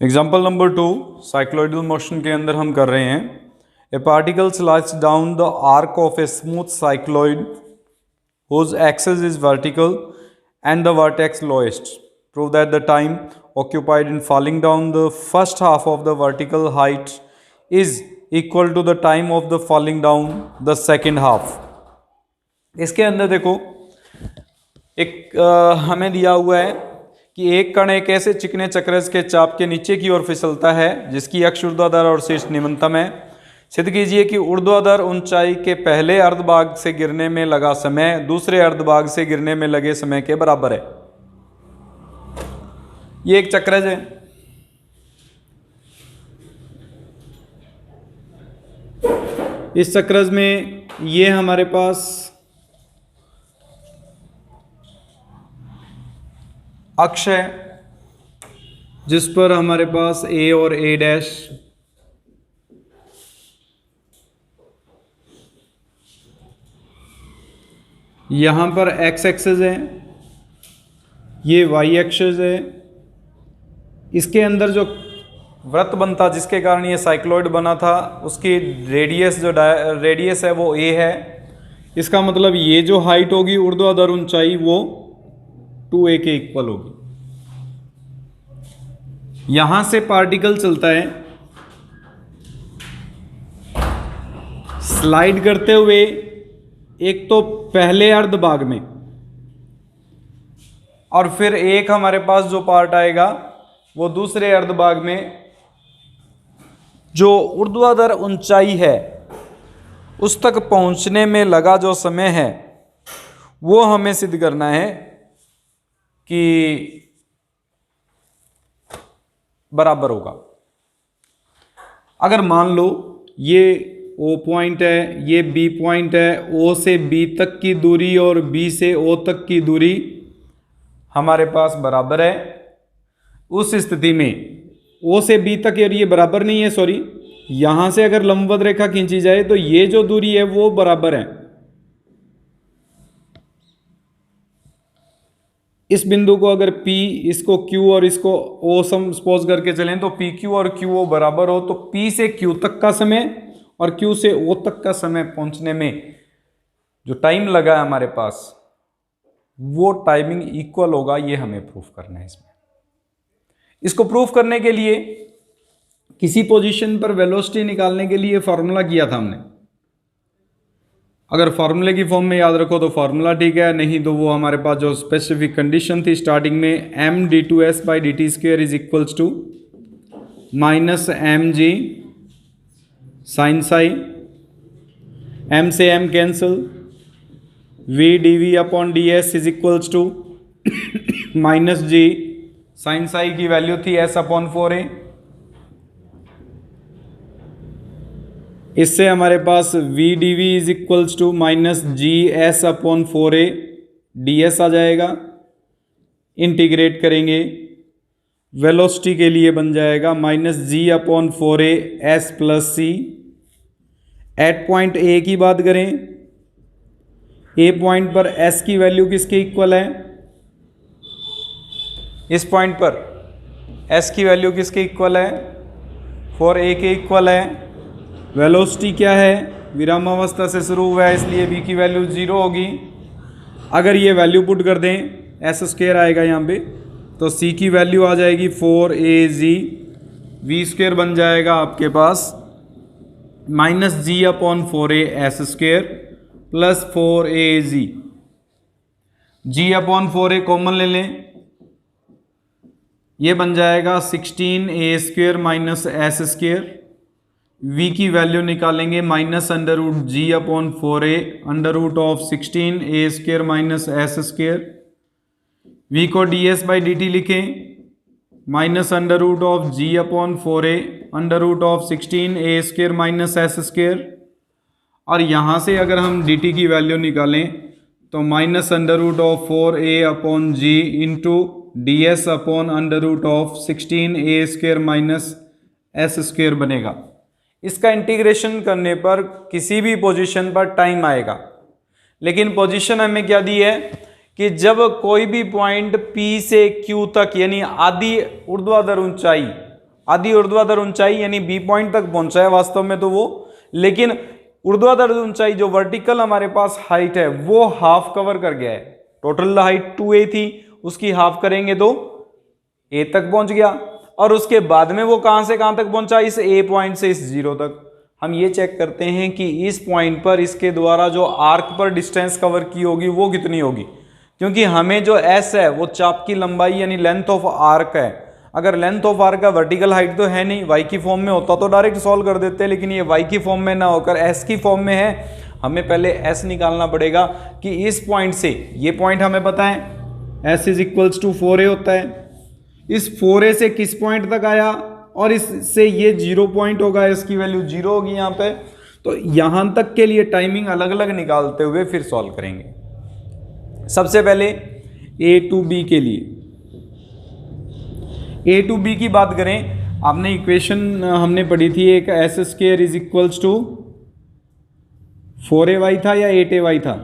Example number 2 cycloidal motion के अंदर हम कर रहे हैं। ए particle slides down the arc of a smooth cycloid whose axis is vertical and the vertex lowest. Prove that the time occupied in falling down the first half of the vertical height is equal to the time of the falling down the second half. इसके अंदर देखो एक हमें दिया हुआ है कि एक कण एक ऐसे चिकने चक्रास के चाप के नीचे की ओर फिसलता है जिसकी अक्ष ऊर्ध्वाधर और शीर्ष निम्नतम है। सिद्ध कीजिए कि ऊर्ध्वाधर ऊंचाई के पहले अर्धभाग से गिरने में लगा समय दूसरे अर्धभाग से गिरने में लगे समय के बराबर है। ये एक चक्रास है। इस चक्रास में ये हमारे पास अक्ष है जिस पर हमारे पास ए और ए डैश, यहाँ पर एक्स एक्सिस है, ये वाई एक्सिस है। इसके अंदर जो वृत्त बनता जिसके कारण ये साइक्लॉइड बना था उसकी रेडियस जो रेडियस है वो ए है। इसका मतलब ये जो हाइट होगी ऊर्ध्वाधर ऊंचाई वो 2a के इक्वल होगी। यहां से पार्टिकल चलता है स्लाइड करते हुए एक तो पहले अर्धभाग में और फिर एक हमारे पास जो पार्ट आएगा वो दूसरे अर्धभाग में। जो ऊर्ध्वाधर ऊंचाई है उस तक पहुंचने में लगा जो समय है वो हमें सिद्ध करना है कि बराबर होगा। अगर मान लो ये O पॉइंट है, ये B पॉइंट है, O से B तक की दूरी और B से O तक की दूरी हमारे पास बराबर है। उस स्थिति में O से B तक ये बराबर नहीं है, सॉरी, यहां से अगर लंबवत रेखा खींची जाए तो ये जो दूरी है वो बराबर है। इस बिंदु को अगर P, इसको Q और इसको O सपोज करके चलें तो PQ और QO बराबर हो तो P से Q तक का समय और Q से O तक का समय पहुंचने में जो टाइम लगा है हमारे पास वो टाइमिंग इक्वल होगा। ये हमें प्रूफ करना है। इसको प्रूफ करने के लिए किसी पोजीशन पर वेलोसिटी निकालने के लिए फॉर्मूला किया था हमने। अगर फार्मूले की फॉर्म में याद रखो तो फार्मूला ठीक है, नहीं तो वो हमारे पास जो स्पेसिफिक कंडीशन थी स्टार्टिंग में md2s/dt² is equals to -mg sine psi, m से m cancel, v dv/ds is equals to -g sine psi की वैल्यू थी s/4a। इससे हमारे पास v dv is equals to -gs/4a ds आ जाएगा। इंटीग्रेट करेंगे वेलोसिटी के लिए बन जाएगा -g/4a s + c। At point A की बात करें, A पॉइंट पर s की वैल्यू किसके इक्वल है? इस पॉइंट पर s की वैल्यू किसके इक्वल है? 4a के इक्वल है। वेलोसिटी क्या है? विरामावस्था से शुरू हुआ है इसलिए v की वैल्यू 0 होगी। अगर ये वैल्यू पुट कर दें s² आएगा यहाँ पे तो c की वैल्यू आ जाएगी 4az, v² बन जाएगा आपके पास -g/4a s² plus 4az। g/4a common ले लें, ये बन जाएगा 16a² -s²। v की वैल्यू निकालेंगे -√g/4a √16a² -s²। v को ds/dt लिखें -√g/4a √16a² -s²। और यहाँ से अगर हम dt की वैल्यू निकालें तो -√4a/g इंटू ds/√16a² -s² बनेगा। इसका इंटीग्रेशन करने पर किसी भी पोजीशन पर टाइम आएगा, लेकिन पोजीशन हमें क्या दी है कि जब कोई भी पॉइंट P से Q तक यानी आधी ऊर्ध्वाधर ऊंचाई आधी ऊर्ध्वाधर ऊंचाई यानी बी पॉइंट तक पहुंचा है वास्तव में तो वो, लेकिन ऊर्ध्वाधर ऊंचाई जो वर्टिकल हमारे पास हाइट है वो हाफ कवर कर गया है। टोटल हाइट 2a थी, उसकी हाफ करेंगे तो a तक पहुंच गया, और उसके बाद में वो कहां से कहां तक पहुंचा, इस a पॉइंट से इस 0 तक। हम ये चेक करते हैं कि इस पॉइंट पर इसके द्वारा जो आर्क पर डिस्टेंस कवर की होगी वो कितनी होगी, क्योंकि हमें जो s है वो चाप की लंबाई यानी लेंथ ऑफ आर्क है। अगर लेंथ ऑफ आर्क का वर्टिकल हाइट तो है नहीं, y की फॉर्म में होता तो डायरेक्ट सॉल्व कर देते, लेकिन ये y की फॉर्म में ना होकर s की फॉर्म में है। हमें पहले s निकालना पड़ेगा कि इस पॉइंट से, ये पॉइंट हमें पता है s is equals to 4a होता है, इस 4a से किस पॉइंट तक आया, और इससे ये 0 पॉइंट होगा, इसकी वैल्यू 0 होगी यहाँ पे। तो यहां तक के लिए टाइमिंग अलग अलग निकालते हुए फिर सॉल्व करेंगे। सबसे पहले a टू b के लिए, a टू b की बात करें, आपने इक्वेशन हमने पढ़ी थी एक S square is equals to 4ay था या 8ay था,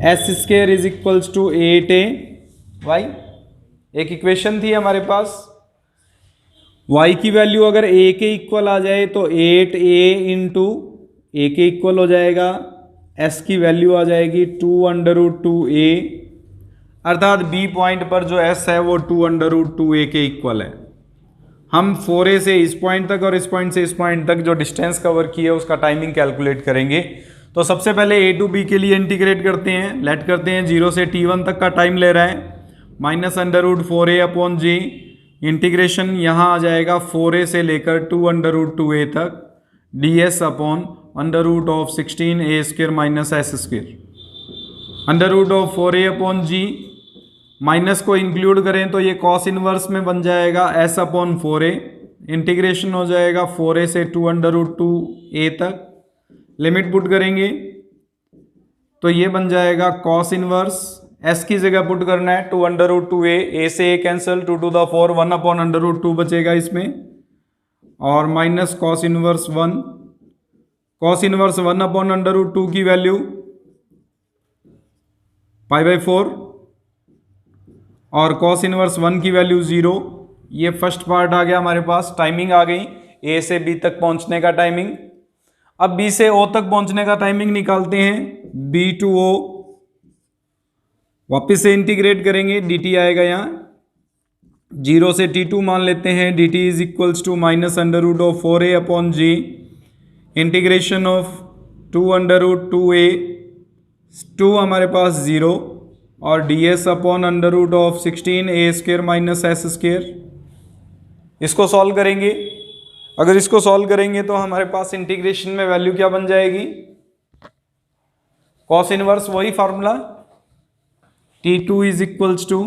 S square is equals to 8ay, एक इक्वेशन थी हमारे पास। y की वैल्यू अगर a के इक्वल आ जाए तो 8a इंटू a के इक्वल हो जाएगा, s की वैल्यू आ जाएगी 2√2a, अर्थात b पॉइंट पर जो s है वो 2√2a के इक्वल है। हम 4a से इस पॉइंट तक और इस पॉइंट से इस पॉइंट तक जो डिस्टेंस कवर की है उसका टाइमिंग कैलकुलेट करेंगे। तो सबसे पहले a टू b के लिए इंटीग्रेट करते हैं, लेट करते हैं 0 से t1 तक का टाइम ले रहा है, -√4a अपॉन जी, इंटीग्रेशन यहाँ आ जाएगा 4a से लेकर 2√2a तक, ds upon √16a² minus s², √4a upon g, minus को इंक्लूड करें तो ये कॉस इनवर्स में बन जाएगा s अपॉन 4a, इंटीग्रेशन हो जाएगा 4a से 2√2a तक, लिमिट पुट करेंगे तो ये बन जाएगा कॉस इनवर्स, s की जगह पुट करना है 2√2a, a से a कैंसिल, 2 टू द 4, 1 अपॉन √2 बचेगा इसमें, और minus cos inverse 1, cos inverse 1 upon √2 की वैल्यू π/4, और कॉस इनवर्स 1 की वैल्यू 0। ये फर्स्ट पार्ट आ गया हमारे पास, टाइमिंग आ गई a से b तक पहुंचने का टाइमिंग। अब b से o तक पहुंचने का टाइमिंग निकालते हैं, b टू o, वापस से इंटीग्रेट करेंगे, dt आएगा यहाँ, 0 से t2 मान लेते हैं, dt is equals to -√4a upon g, integration of 2√2a, 2 हमारे पास 0, और ds upon √16a² minus s²। इसको सॉल्व करेंगे, अगर इसको सॉल्व करेंगे तो हमारे पास इंटीग्रेशन में वैल्यू क्या बन जाएगी, कॉस इनवर्स वही formula, t2 is equals to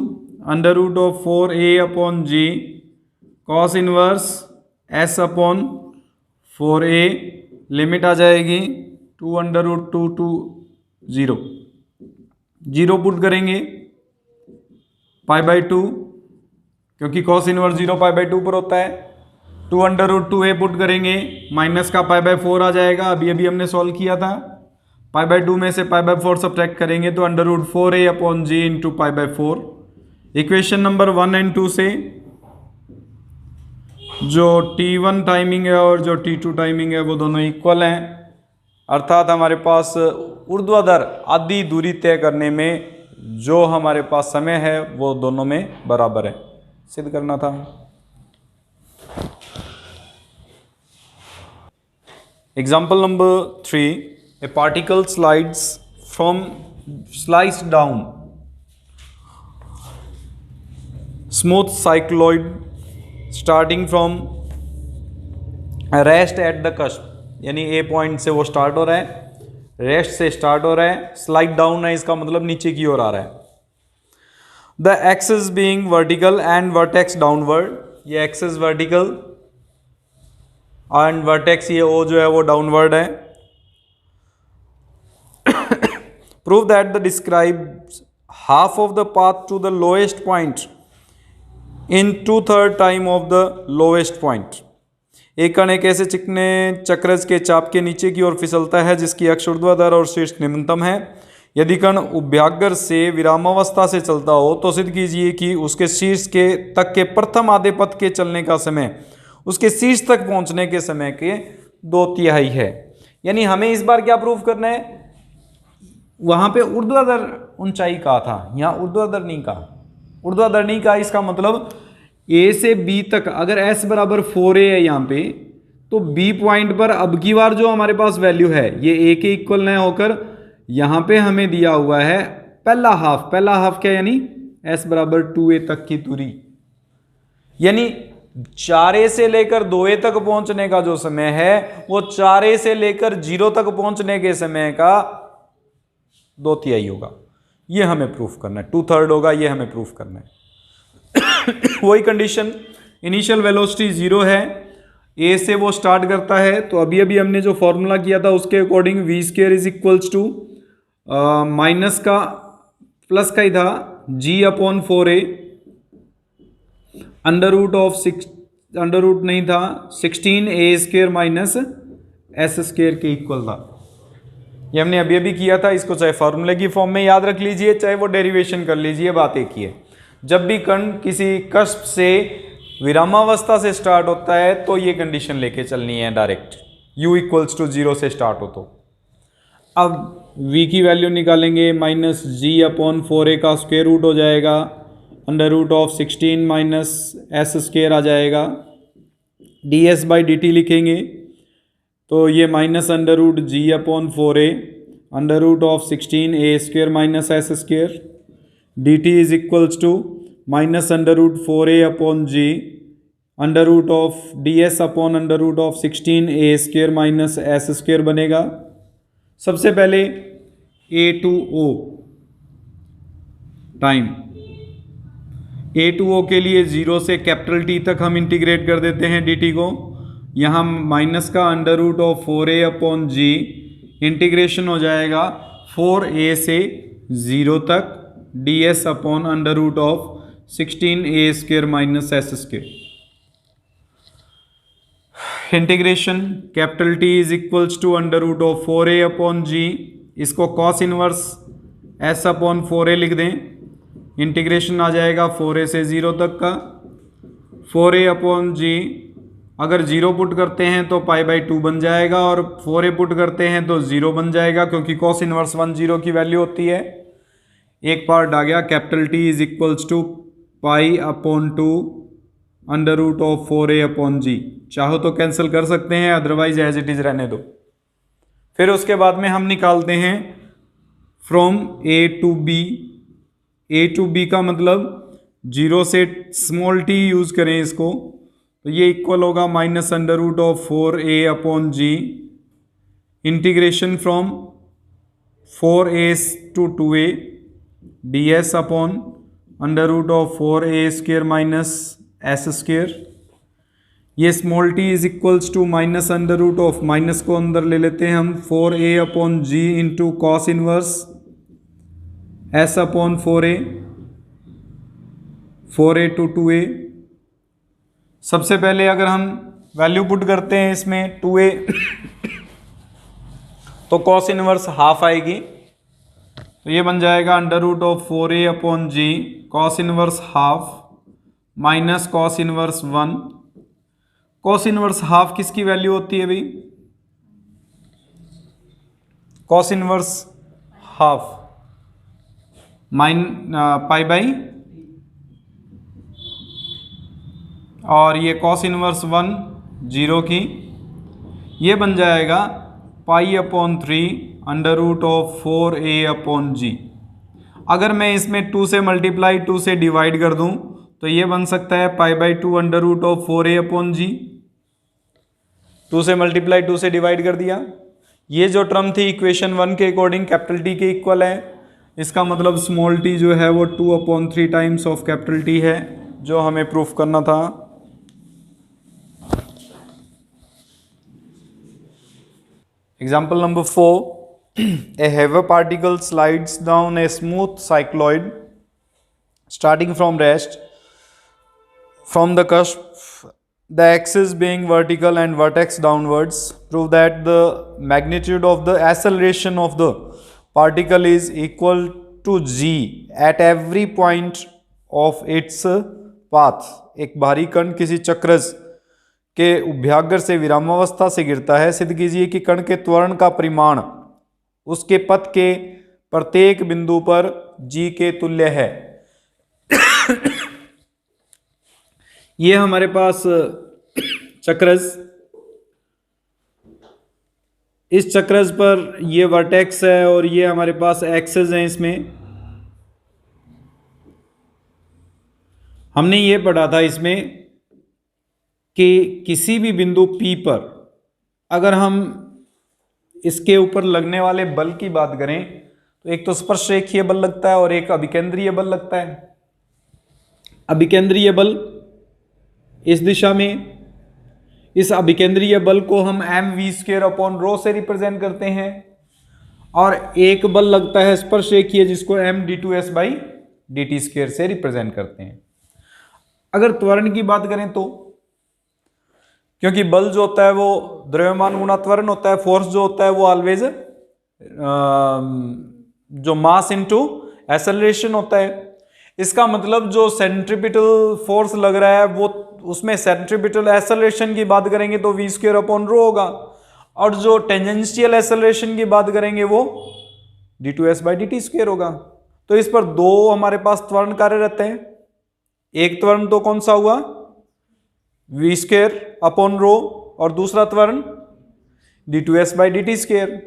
√4a upon g, cos inverse s upon 4a, limit आ जाएगी 2√2 टू 0, 0 पुट करेंगे π/2, क्योंकि कॉस इनवर्स 0 π/2 पर होता है, 2√2a पुट करेंगे, माइनस का π/4 आ जाएगा, अभी हमने सॉल्व किया था, π/2 में से π/4 सब्ट्रैक्ट करेंगे तो √4a upon g into π/4। Equation number 1 and 2 से जो t1 टाइमिंग है और जो t2 टाइमिंग है वो दोनों इक्वल हैं, अर्थात हमारे पास ऊर्ध्वाधर आधी दूरी तय करने में जो हमारे पास समय है वो दोनों में बराबर है, सिद्ध करना था। Example number 3, a particle slides down smooth cycloid starting from rest at the cusp, यानी a पॉइंट से वो स्टार्ट हो रहा है, रेस्ट से स्टार्ट हो रहा है, स्लाइड डाउन है इसका मतलब नीचे की ओर आ रहा है। The axis being vertical and vertex downward, ये एक्सिस वर्टिकल एंड वर्टेक्स ये ओ जो है वो डाउनवर्ड है। Prove that the describes half of the path to the lowest point in 2/3 time of the lowest point. एक कण एक ऐसे चिकने चक्रज के चाप के नीचे की ओर फिसलता है जिसकी अक्ष ऊर्ध्वाधर और शीर्ष निम्नतम है। यदि कण उभयाग्र से विरामावस्था से चलता हो तो सिद्ध कीजिए कि उसके शीर्ष के तक के प्रथम आधे पथ के चलने का समय उसके शीर्ष तक पहुंचने के समय के 2/3 है। यानी हमें इस बार क्या प्रूफ करना है, वहां पे ऊर्ध्वाधर ऊंचाई कहा था, यहाँ ऊर्ध्वाधर नहीं कहा, ऊर्ध्वाधर नहीं कहा। इसका मतलब ए से बी तक अगर s बराबर 4a है यहाँ पे, तो b पॉइंट पर अब की बार जो हमारे पास वैल्यू है ये a के इक्वल न होकर यहाँ पे हमें दिया हुआ है पहला हाफ क्या, यानी s बराबर 2a तक की दूरी, यानी 4a से लेकर 2a तक पहुंचने का जो समय है वो 4a से लेकर 0 तक पहुंचने के समय का 2/3 होगा। ये हमें प्रूफ करना है, 2/3 होगा, ये हमें प्रूफ करना है। वही कंडीशन, इनिशियल वेलोसिटी 0 है, ए से वो स्टार्ट करता है, तो अभी अभी हमने जो फॉर्मूला किया था उसके according v² is equals to minus का प्लस का ही था g/4a अंडर रूट नहीं था 16a² माइनस s² के इक्वल था। ये हमने अभी अभी किया था, इसको चाहे फॉर्मूले की फॉर्म में याद रख लीजिए चाहे वो डेरिवेशन कर लीजिए, बात एक ही है। जब भी कण किसी कष्प से विरामावस्था से स्टार्ट होता है तो ये कंडीशन लेके चलनी है डायरेक्ट, u इक्वल्स टू 0 से स्टार्ट हो तो। अब v की वैल्यू निकालेंगे, माइनस g/4a का स्क्वायर रूट हो जाएगा, under root of 16 minus s² आ जाएगा, ds/dt लिखेंगे तो ये minus under root g/4a under root of 16a² minus s², dt is equals to minus under root 4a/g under root of ds upon under root of 16a² minus s² बनेगा। सबसे पहले a to o time, a to o के लिए 0 से capital T तक हम integrate कर देते हैं dt को। यहाँ माइनस का under root of 4a/g integration हो जाएगा 4a से 0 तक ds upon under root of 16a² minus s²। Integration capital T is equals to under root of 4a/g, इसको कॉस इनवर्स s/4a लिख दें, इंटीग्रेशन आ जाएगा 4a से 0 तक का 4a/g, अगर 0 पुट करते हैं तो π/2 बन जाएगा और 4a पुट करते हैं तो 0 बन जाएगा, क्योंकि कॉस इनवर्स 1 0 की वैल्यू होती है। एक पार्ट आ गया, capital T is equals to π/2 under root of 4a/g। चाहो तो कैंसिल कर सकते हैं, अदरवाइज एज इट इज रहने दो। फिर उसके बाद में हम निकालते हैं from a to b, a to b का मतलब 0 से स्मॉल t यूज करें इसको, तो ये इक्वल होगा minus under root of 4a/g integration from 4a to 2a ds upon under root of 4a² minus s²। ये small t is equals to minus under root of, minus को अंदर ले लेते हैं हम, 4a/g into cos inverse s/4a 4a to 2a। सबसे पहले अगर हम वैल्यू पुट करते हैं इसमें 2a तो कॉस इनवर्स हाफ आएगी, तो ये बन जाएगा under root of 4a/g cos inverse half minus cos inverse 1। Cos inverse half किसकी वैल्यू होती है भाई, कॉस इनवर्स हाफ π/, और ये कॉस इनवर्स 1 0 की, ये बन जाएगा π/3 अंडर रूट ऑफ 4a/g। अगर मैं इसमें 2 से मल्टीप्लाई 2 से डिवाइड कर दूं तो ये बन सकता है π/2 अंडर रूट ऑफ 4a/g। 2 से मल्टीप्लाई 2 से डिवाइड कर दिया, ये जो टर्म थी इक्वेशन 1 के अकॉर्डिंग कैपिटल T के इक्वल है, इसका मतलब स्मॉल t जो है वो 2/3 टाइम्स ऑफ कैपिटल T है, जो हमें प्रूफ करना था। Example number 4, a heavy particle slides down a smooth cycloid starting from rest from the cusp, the axis being vertical and vertex downwards. Prove that the magnitude of the acceleration of the particle is equal to g at every point of its path। एक भारी कण किसी चक्रज के उभयागर से विरामावस्था से गिरता है, सिद्ध कीजिए कि कण के त्वरण का परिमाण उसके पथ के प्रत्येक बिंदु पर g के तुल्य है। ये हमारे पास चक्रज, इस चक्रज पर ये वर्टेक्स है और ये हमारे पास एक्सेस हैं। इसमें हमने ये पढ़ा था इसमें कि किसी भी बिंदु P पर अगर हम इसके ऊपर लगने वाले बल की बात करें तो एक तो स्पर्श रेखीय बल लगता है और एक अभिकेंद्रीय बल लगता है। अभिकेंद्रीय बल इस दिशा में, इस अभिकेंद्रीय बल को हम mv² से रिप्रेजेंट करते हैं, और एक बल लगता है स्पर्श रेखीय जिसको md2s/dt² से रिप्रेजेंट करते हैं। अगर त्वरण की बात करें तो, क्योंकि बल जो होता है वो द्रव्यमान गुणा त्वरण होता है, फोर्स जो होता है वो ऑलवेज जो मास इनटू एक्सेलरेशन होता है। इसका मतलब जो सेंट्रीपिटल फोर्स लग रहा है वो, उसमें सेंट्रीपिटल एक्सेलरेशन की बात करेंगे तो v² होगा, और जो टेंजेंशियल एक्सेलरेशन की बात करेंगे वो d2s/dt² होगा। तो इस पर दो हमारे पास त्वरण कार्य रहते हैं। एक त्वरण तो कौन सा हुआ, v²/ρ, और दूसरा त्वरण d2s/dt²।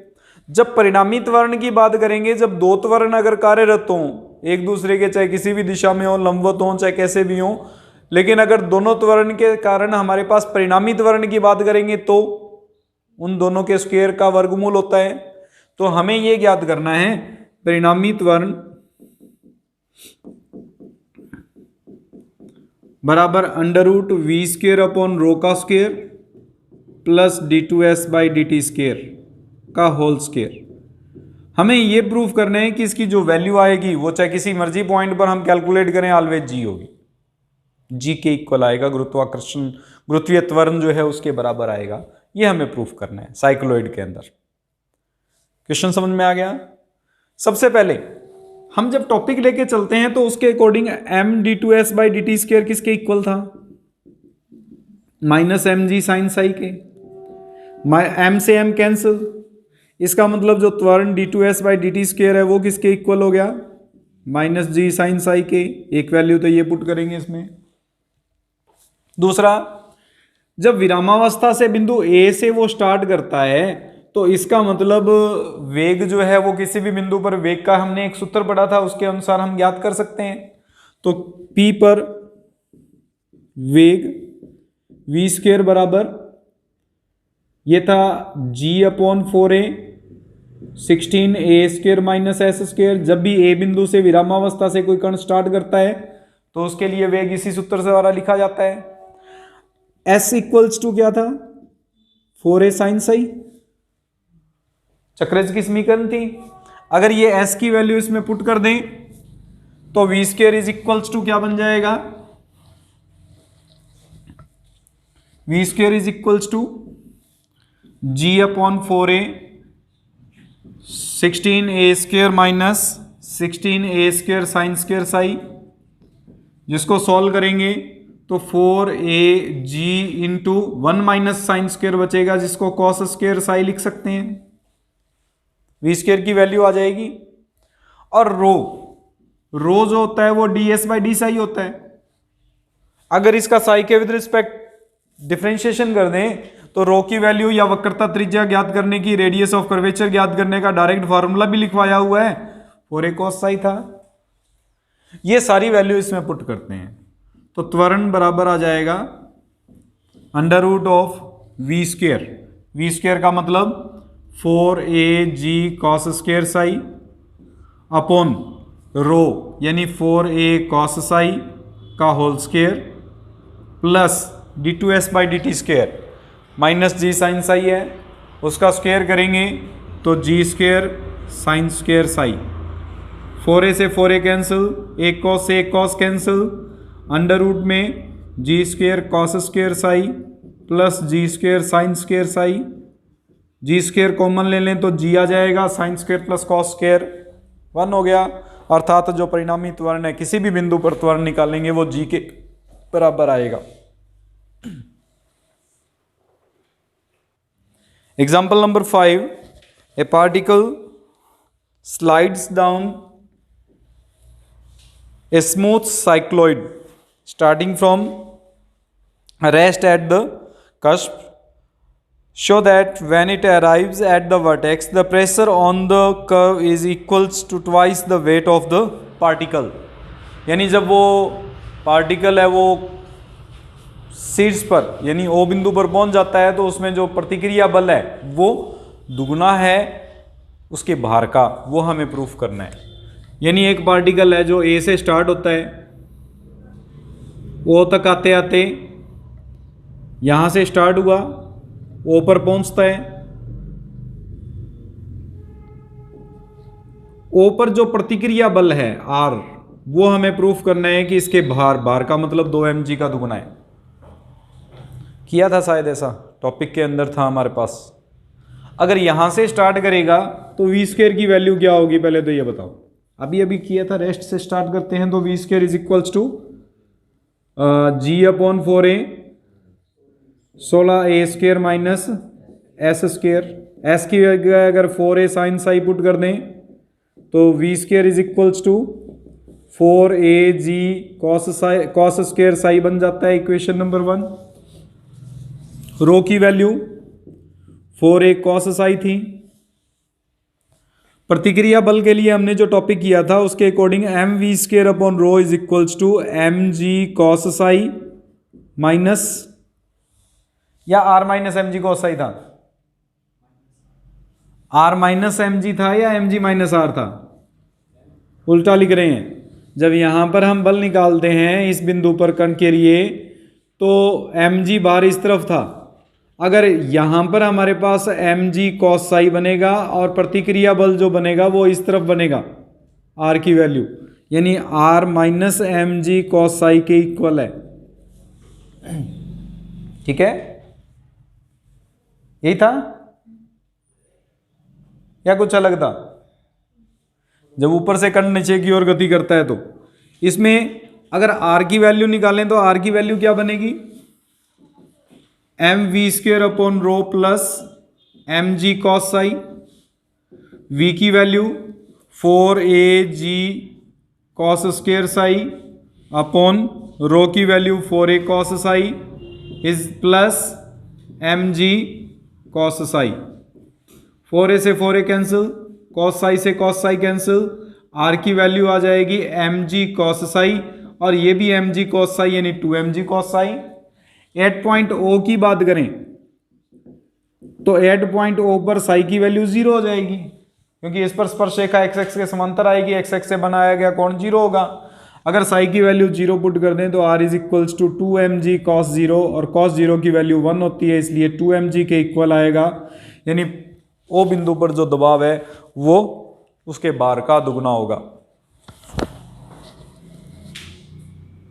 जब परिणामी त्वरण की बात करेंगे, जब दो त्वरण अगर कार्यरत हों एक दूसरे के, चाहे किसी भी दिशा में हो, लंबवत हो, चाहे कैसे भी हो, लेकिन अगर दोनों त्वरण के कारण हमारे पास परिणामी त्वरण की बात करेंगे तो उन दोनों के स्क्वायर का वर्गमूल होता है। तो हमें यह ज्ञात करना है परिणामी त्वरण बराबर √v² का स्क्वायर प्लस d2s/dt² का होल स्क्वायर। हमें ये प्रूफ करना है कि इसकी जो वैल्यू आएगी वो चाहे किसी मर्जी पॉइंट पर हम कैलकुलेट करें ऑलवेज जी होगी, जी के इक्वल आएगा, गुरुत्वाकर्षण गुरुत्वीय त्वरण जो है उसके बराबर आएगा। ये हमें प्रूफ करना है साइक्लोइड के अंदर। क्वेश्चन समझ में आ गया। सबसे पहले हम जब टॉपिक लेके चलते हैं तो उसके अकॉर्डिंग md2s/dt² किसके इक्वल था, -mg sin psi के, m से m कैंसिल, इसका मतलब जो त्वरण d2s/dt² है वो किसके इक्वल हो गया, -g sin psi के। एक वैल्यू तो ये पुट करेंगे इसमें। दूसरा, जब विरामावस्था से बिंदु A से वो स्टार्ट करता है तो इसका मतलब वेग जो है वो किसी भी बिंदु पर वेग का हमने एक सूत्र पढ़ा था, उसके अनुसार हम ज्ञात कर सकते हैं। तो P पर वेग v² बराबर, ये था g/4a 16a² - s²। जब भी a बिंदु से विरामावस्था से कोई कण स्टार्ट करता है तो उसके लिए वेग इसी सूत्र से द्वारा लिखा जाता है। s = क्या था, 4a sin psi, चक्रज की समीकरण थी। अगर ये s की वैल्यू इसमें पुट कर दें तो v² क्या बन जाएगा, v² g/4a 16a² - 16a² sin² psi, जिसको सॉल्व करेंगे तो 4ag × 1 - sin² बचेगा, जिसको cos² psi लिख सकते हैं। v² की वैल्यू आ जाएगी। और रो जो होता है वो ds/d होता है। अगर इसका साई के विद रिस्पेक्ट डिफरेंशिएशन कर दें तो रो की वैल्यू या वक्रता त्रिज्या ज्ञात करने की, रेडियस ऑफ कर्वेचर ज्ञात करने का डायरेक्ट फार्मूला भी लिखवाया हुआ है, 4a cos psi था। ये सारी वैल्यू इसमें पुट करते हैं तो त्वरण बराबर आ जाएगा √v²। v² का मतलब 4ag cos² psi upon rho यानी 4a cos psi का whole square plus d2s/dt² -g sin psi है, उसका स्क्वायर करेंगे तो g² sin² psi। 4a से 4a कैंसिल, एक cos से एक cos कैंसिल, अंडर रूट में g² cos² psi plus g² sin² psi जी स्क्वायर कॉमन ले लें तो जी आ जाएगा, sine square plus cos square 1 हो गया। अर्थात जो परिणामी त्वरण है किसी भी बिंदु पर त्वरण निकालेंगे वो जी के बराबर आएगा। Example number 5, A particle slides down a smooth cycloid starting from rest at the cusp, show that when it arrives at the vertex the pressure on the curve is equals to twice the weight of the particle। यानी जब वो particle है वो शीर्ष पर यानी ओ बिंदु पर पहुंच जाता है तो उसमें जो प्रतिक्रिया बल है वो दुगना है उसके भार का, वो हमें प्रूफ करना है। यानी एक पार्टिकल है जो ए से स्टार्ट होता है, ओ तक आते आते यहां से स्टार्ट हुआ, ओ पर पहुंचता है, ओ पर जो प्रतिक्रिया बल है आर वो हमें प्रूफ करना है कि इसके भार का मतलब 2 mg का दुगना है। किया था शायद ऐसा, टॉपिक के अंदर था हमारे पास। अगर यहां से स्टार्ट करेगा तो वी स्क्वायर की वैल्यू क्या होगी पहले तो ये बताओ। अभी अभी किया था, रेस्ट से स्टार्ट करते हैं तो v square is equals to g upon 4a 16a square minus s square. S की जगह अगर 4a साइन साई पुट कर दें तो v square is equals to 4a ji cos square psi बन जाता है इक्वेशन नंबर 1। रो की वैल्यू 4a कॉस साई थी। प्रतिक्रिया बल के लिए हमने जो टॉपिक किया था उसके according M V square upon rho is equals to M ji cos psi minus या R minus M G cos psi था, आर माइनस एम जी था या एम जी माइनस आर था, उल्टा लिख रहे हैं। जब यहां पर हम बल निकालते हैं इस बिंदु पर कण के लिए तो एम जी बार इस तरफ था, अगर यहां पर हमारे पास एम जी कॉस साई बनेगा और प्रतिक्रिया बल जो बनेगा वो इस तरफ बनेगा आर की वैल्यू, यानी R minus M G cos psi के इक्वल है। ठीक है, यही था या कुछ अलग था? जब ऊपर से कण नीचे की ओर गति करता है तो इसमें अगर आर की वैल्यू निकालें तो आर की वैल्यू क्या बनेगी, M V square upon rho plus M जी कॉस साई। वी की वैल्यू 4a जी cos square psi upon rho की value 4a cos psi is plus M ji cos psi. 4a से 4a cancel, cos psi से cos psi cancel, R की value आ जाएगी M जी cos Sai और ये भी एम जी कॉस साई यानी 2 mg cos psi. At point O की बात करें तो एट पॉइंट ओ पर साई की वैल्यू 0 हो जाएगी क्योंकि इस पर स्पर्शरेखा एक्स एक्स के समांतर आएगी, एक्स एक्स से बनाया गया कोण 0 होगा। अगर साई की वैल्यू 0 पुट कर दें तो R is equals to 2 mg cos 0 और cos 0 की वैल्यू 1 होती है इसलिए 2 mg के इक्वल आएगा, यानी ओ बिंदु पर जो दबाव है वो उसके भार का दुगना होगा।